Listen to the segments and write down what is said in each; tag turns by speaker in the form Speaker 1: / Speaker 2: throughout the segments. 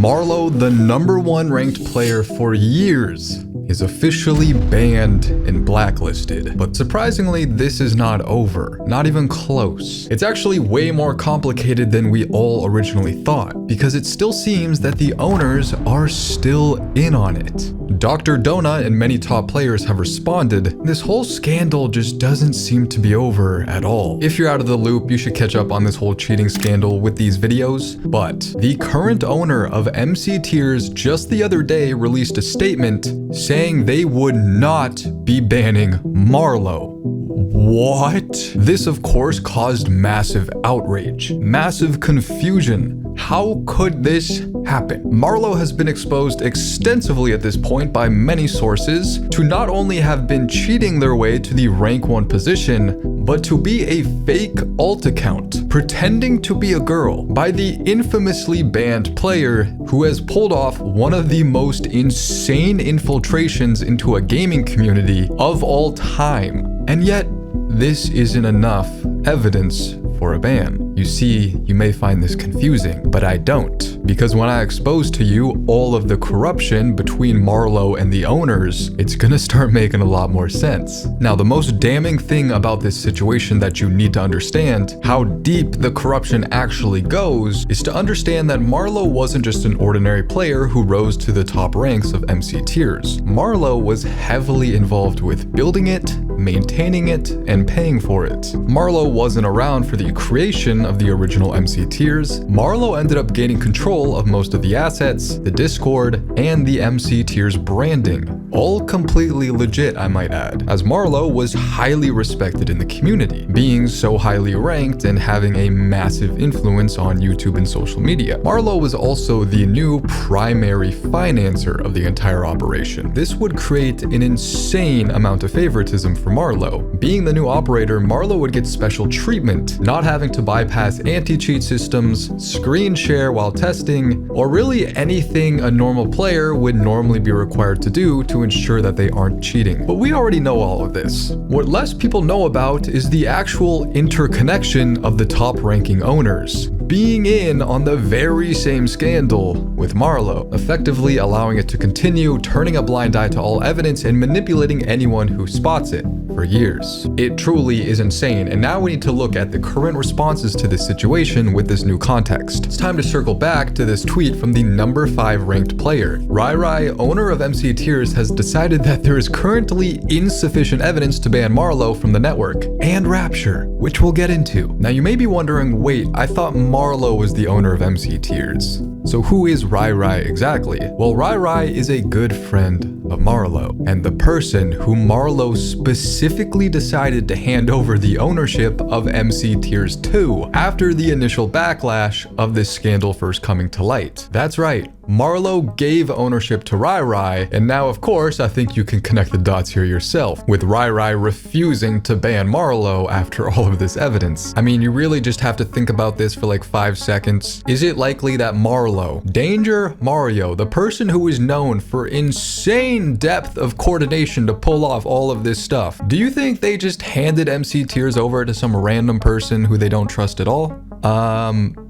Speaker 1: Marlow, the #1 ranked player for years, is officially banned and blacklisted. But surprisingly, this is not over. Not even close. It's actually way more complicated than we all originally thought, because it still seems that the owners are still in on it. Dr. Donut and many top players have responded. This whole scandal just doesn't seem to be over at all. If you're out of the loop, you should catch up on this whole cheating scandal with these videos. But the current owner of MC Tiers just the other day released a statement saying they would not be banning Marlow. What? This, of course, caused massive outrage, massive confusion. How could this happen? Marlow has been exposed extensively at this point by many sources to not only have been cheating their way to the rank 1 position, but to be a fake alt account, pretending to be a girl by the infamously banned player who has pulled off one of the most insane infiltrations into a gaming community of all time. And yet, this isn't enough evidence for a ban. You see, you may find this confusing, but I don't. Because when I expose to you all of the corruption between Marlow and the owners, it's gonna start making a lot more sense. Now, the most damning thing about this situation that you need to understand how deep the corruption actually goes is to understand that Marlow wasn't just an ordinary player who rose to the top ranks of MC Tiers. Marlow was heavily involved with building it, maintaining it, and paying for it. Marlow wasn't around for the creation of the original MC Tiers. Marlow ended up gaining control of most of the assets, the Discord, and the MC Tiers branding. All completely legit, I might add, as Marlow was highly respected in the community, being so highly ranked and having a massive influence on YouTube and social media. Marlow was also the new primary financer of the entire operation. This would create an insane amount of favoritism for Marlow. Being the new operator, Marlow would get special treatment, not having to bypass anti-cheat systems, screen share while testing, or really anything a normal player would normally be required to do to ensure that they aren't cheating. But we already know all of this. What less people know about is the actual interconnection of the top ranking owners being in on the very same scandal with Marlow, effectively allowing it to continue, turning a blind eye to all evidence and manipulating anyone who spots it for years. It truly is insane, and now we need to look at the current responses to this situation with this new context. It's time to circle back to this tweet from the #5 ranked player. Rai, owner of MC Tiers, has decided that there is currently insufficient evidence to ban Marlow from the network and Rapture, which we'll get into. Now you may be wondering, wait, I thought Marlow was the owner of MC Tiers. So who is Rai exactly? Well, Rai is a good friend of Marlow, and the person who Marlow specifically decided to hand over the ownership of MC Tiers to after the initial backlash of this scandal first coming to light. That's right, Marlow gave ownership to Rai, and now of course I think you can connect the dots here yourself, with Rai refusing to ban Marlow after all of this evidence. I mean, you really just have to think about this for like 5 seconds. Is it likely that Marlow, Danger Mario, the person who is known for insane depth of coordination to pull off all of this stuff, do you think they just handed MC Tiers over to some random person who they don't trust at all?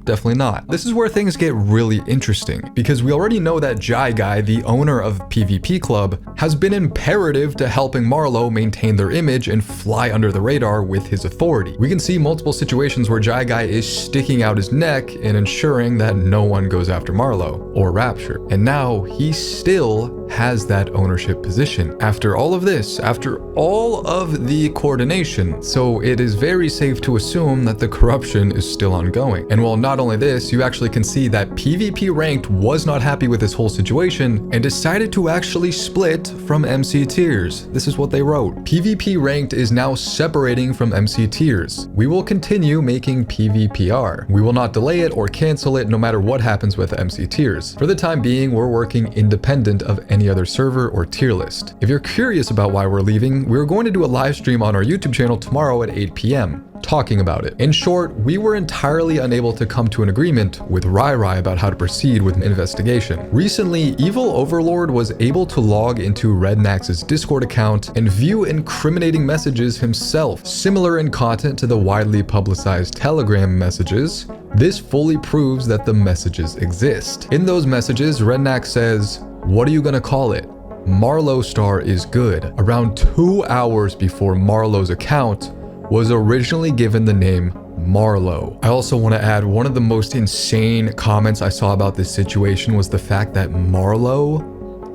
Speaker 1: Definitely not. This is where things get really interesting, because we already know that Jai Guy, the owner of PvP Club, has been imperative to helping Marlow maintain their image and fly under the radar with his authority. We can see multiple situations where Jai Guy is sticking out his neck and ensuring that no one goes after Marlow or Rapture. And now he still has that ownership position after all of this, after all of the coordination. So it is very safe to assume that the corruption is still ongoing. And while not only this, you actually can see that PvP Ranked was not happy with this whole situation and decided to actually split from MC Tiers. This is what they wrote. PvP Ranked is now separating from MC Tiers. We will continue making PvPR. We will not delay it or cancel it no matter what happens with MC Tiers. For the time being, we're working independent of any other server or tier list. If you're curious about why we're leaving, we're going to do a live stream on our YouTube channel tomorrow at 8 p.m. talking about it. In short, we were entirely unable to come to an agreement with Rai about how to proceed with an investigation. Recently, Evil Overlord was able to log into Rednax's Discord account and view incriminating messages himself, similar in content to the widely publicized Telegram messages. This fully proves that the messages exist. In those messages, Rednax says, "What are you gonna call it? Marlow star is good," around 2 hours before Marlow's account was originally given the name Marlow. I also want to add, one of the most insane comments I saw about this situation was the fact that Marlow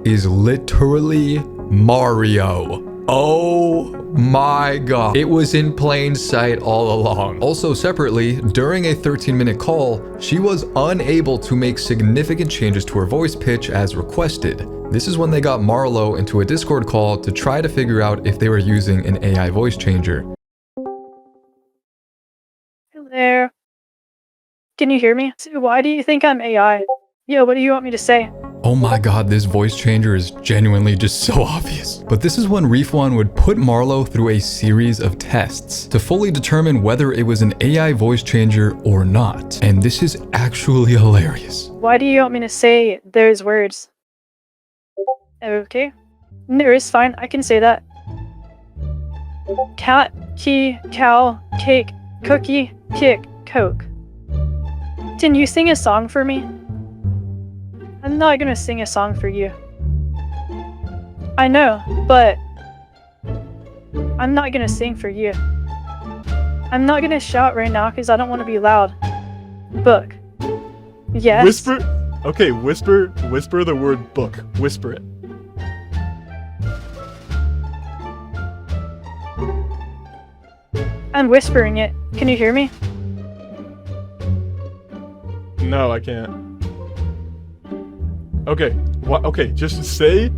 Speaker 1: is literally Mario. Oh my god. It was in plain sight all along. Also separately, during a 13-minute call, she was unable to make significant changes to her voice pitch as requested. This is when they got Marlow into a Discord call to try to figure out if they were using an AI voice changer.
Speaker 2: Hello there. Can you hear me? So why do you think I'm AI? Yo, what do you want me to say?
Speaker 1: Oh my god, this voice changer is genuinely just so obvious. But this is when Reef1 would put Marlow through a series of tests to fully determine whether it was an AI voice changer or not. And this is actually hilarious.
Speaker 2: Why do you want me to say those words? Okay. No, it's fine. I can say that. Cat, key, cow, cake, cookie, kick, coke. Can you sing a song for me? I'm not gonna sing a song for you. I know, but I'm not gonna sing for you. I'm not gonna shout right now because I don't want to be loud. Book. Yes?
Speaker 3: Whisper? Okay, whisper the word book. Whisper it.
Speaker 2: I'm whispering it. Can you hear me?
Speaker 3: No, I can't. Okay, what? Okay, just say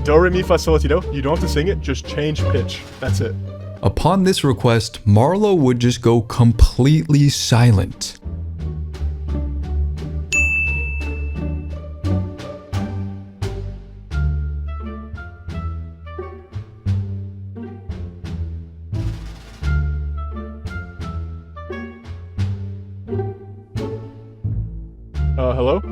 Speaker 3: do, re, mi, fa, sol, la, ti, do. You don't have to sing it, just change pitch. That's it.
Speaker 1: Upon this request, Marlow would just go completely silent.
Speaker 3: Hello?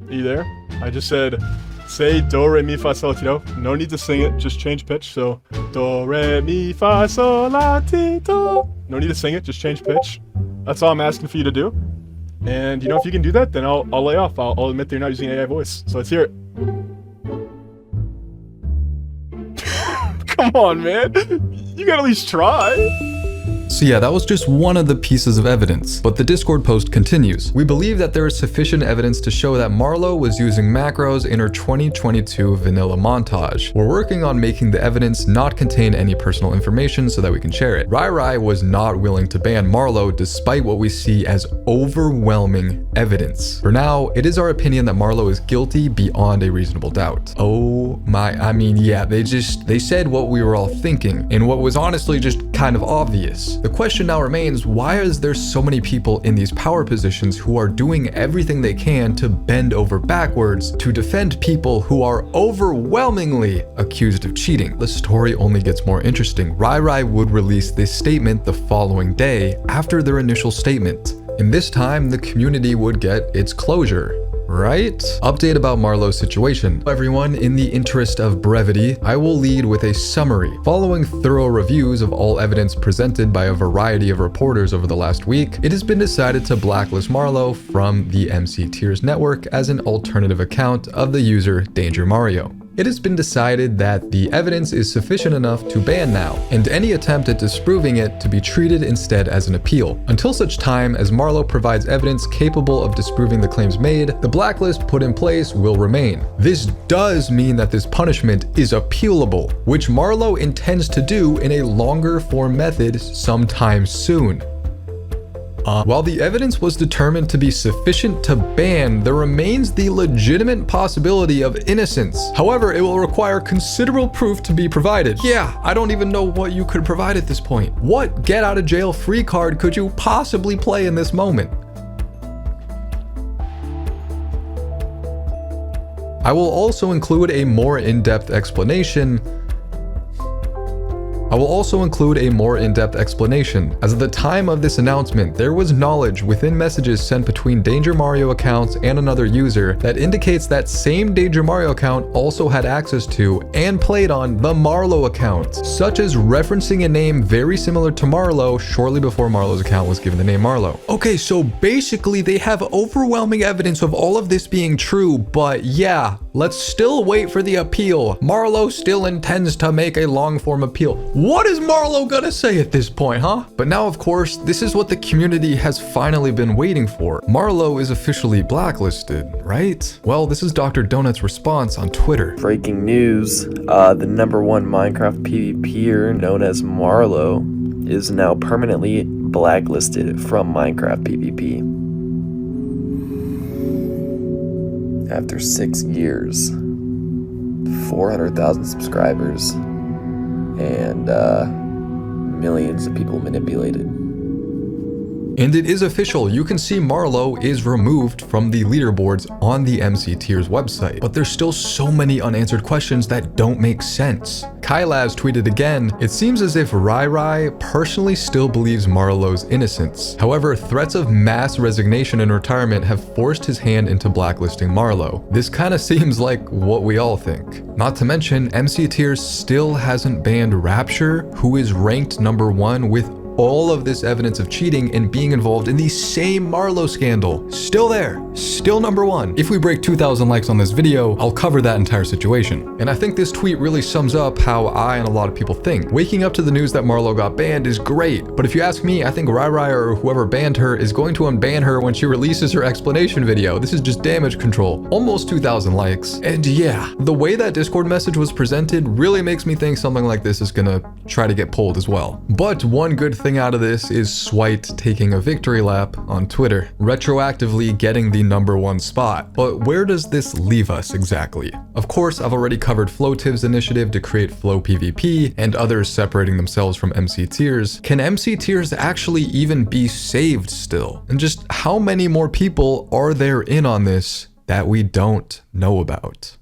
Speaker 3: Are you there? I just said, say do, re, mi, fa, sol, la, ti, do. No need to sing it, just change pitch. So, do, re, mi, fa, sol, la, ti, do. No need to sing it, just change pitch. That's all I'm asking for you to do. And, you know, if you can do that, then I'll lay off. I'll admit that you're not using AI voice. So let's hear it. Come on, man. You gotta at least try.
Speaker 1: So yeah, that was just one of the pieces of evidence, but the Discord post continues. We believe that there is sufficient evidence to show that Marlow was using macros in her 2022 vanilla montage. We're working on making the evidence not contain any personal information so that we can share it. Rai was not willing to ban Marlow despite what we see as overwhelming evidence. For now, it is our opinion that Marlow is guilty beyond a reasonable doubt. Oh my, I mean, yeah, they said what we were all thinking, and what was honestly just kind of obvious. The question now remains, why is there so many people in these power positions who are doing everything they can to bend over backwards to defend people who are overwhelmingly accused of cheating? The story only gets more interesting. Rai would release this statement the following day after their initial statement. And this time, the community would get its closure. Right? Update about Marlow's situation. Everyone, in the interest of brevity, I will lead with a summary. Following thorough reviews of all evidence presented by a variety of reporters over the last week, it has been decided to blacklist Marlow from the MC Tiers network as an alternative account of the user Danger Mario. It has been decided that the evidence is sufficient enough to ban now, and any attempt at disproving it to be treated instead as an appeal. Until such time as Marlow provides evidence capable of disproving the claims made, the blacklist put in place will remain. This does mean that this punishment is appealable, which Marlow intends to do in a longer form method sometime soon. While the evidence was determined to be sufficient to ban, there remains the legitimate possibility of innocence. However, it will require considerable proof to be provided. Yeah, I don't even know what you could provide at this point. What get out of jail free card could you possibly play in this moment? I will also include a more in-depth explanation I will also include a more in-depth explanation, as at the time of this announcement, there was knowledge within messages sent between Danger Mario accounts and another user that indicates that same Danger Mario account also had access to and played on the Marlow account, such as referencing a name very similar to Marlow shortly before Marlow's account was given the name Marlow. Okay, so basically they have overwhelming evidence of all of this being true, but yeah, let's still wait for the appeal. Marlow still intends to make a long-form appeal. What is Marlow gonna say at this point, huh? But now, of course, this is what the community has finally been waiting for. Marlow is officially blacklisted, right? Well, this is Dr. Donut's response on Twitter.
Speaker 4: Breaking news, the #1 Minecraft PvPer known as Marlow is now permanently blacklisted from Minecraft PvP. After 6 years, 400,000 subscribers, and millions of people manipulated.
Speaker 1: And it is official, you can see Marlow is removed from the leaderboards on the MC Tiers website. But there's still so many unanswered questions that don't make sense. Kylaz tweeted again, it seems as if Rai personally still believes Marlow's innocence. However, threats of mass resignation and retirement have forced his hand into blacklisting Marlow. This kinda seems like what we all think. Not to mention, MC Tiers still hasn't banned Rapture, who is ranked #1 with all of this evidence of cheating and being involved in the same Marlow scandal. Still there, still #1. If we break 2,000 likes on this video, I'll cover that entire situation. And I think this tweet really sums up how I and a lot of people think. Waking up to the news that Marlow got banned is great, but if you ask me, I think Rai or whoever banned her is going to unban her when she releases her explanation video. This is just damage control. Almost 2,000 likes. And yeah, the way that Discord message was presented really makes me think something like this is gonna try to get pulled as well. But one good thing out of this is Swite taking a victory lap on Twitter, retroactively getting the #1 spot. But where does this leave us exactly? Of course, I've already covered Floativ's initiative to create Flow PvP and others separating themselves from MC Tiers. Can MC Tiers actually even be saved still? And just how many more people are there in on this that we don't know about?